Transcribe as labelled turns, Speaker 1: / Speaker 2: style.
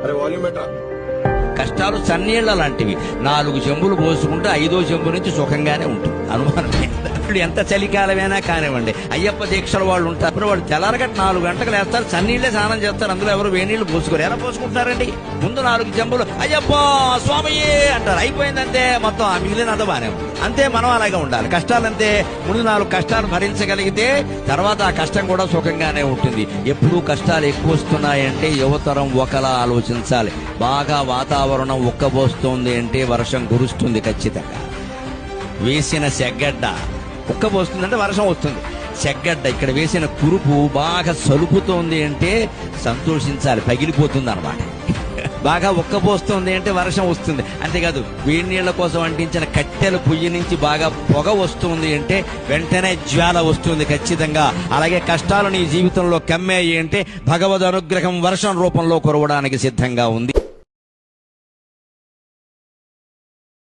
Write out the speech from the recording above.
Speaker 1: అరే వాల్యూమ్ బెటరా.
Speaker 2: కష్టాలు చన్నీళ్ల లాంటివి. 4 చెంబులు పోసుకుంటే 5వ చెంబు నుంచి సుఖంగానే ఉంటుంది, అనుమానం లేదు. ఇప్పుడు ఎంత చలికాలమైనా కానివ్వండి, అయ్యప్ప దీక్షల వాళ్ళు ఉంటారు, వాళ్ళు తెల్లారగట్ట 4 గంటలకు లేస్తారు, చన్నీళ్లే స్నానం చేస్తారు, అందులో ఎవరు వేనీళ్లు పోసుకోరు. ఎలా పోసుకుంటారండి? ముందు 4 చెంబులు అయ్యప్ప స్వామియే అంటారు, అయిపోయిందంతే మొత్తం, ఆ మిగిలినంత బానే ఉంది. అంతే మనం అలాగే ఉండాలి. కష్టాలంతే, ముందు 4 కష్టాలు భరించగలిగితే తర్వాత ఆ కష్టం కూడా సుఖంగానే ఉంటుంది. ఎప్పుడూ కష్టాలు ఎక్కువ వస్తున్నాయంటే యువతరం ఒకలా ఆలోచించాలి. బాగా వాతావరణం ఉక్కబోస్తోంది అంటే వర్షం కురుస్తుంది ఖచ్చితంగా. వేసిన సెగ్గడ్డ ఉక్కబోస్తుందంటే వర్షం వస్తుంది. సెగ్గడ్డ ఇక్కడ వేసిన కురుపు బాగా సలుపుతోంది అంటే సంతోషించాలి, పగిలిపోతుంది అన్నమాట. బాగా ఉక్కబోస్తోంది అంటే వర్షం వస్తుంది. అంతేకాదు, వేడి నీళ్ల కోసం అంటించిన కట్టెల పొయ్యి నుంచి బాగా పొగ వస్తుంది అంటే వెంటనే జ్వాల వస్తుంది ఖచ్చితంగా. అలాగే కష్టాలు నీ జీవితంలో కమ్మాయి అంటే భగవద్ అనుగ్రహం వర్షం రూపంలో కురవడానికి సిద్ధంగా ఉంది.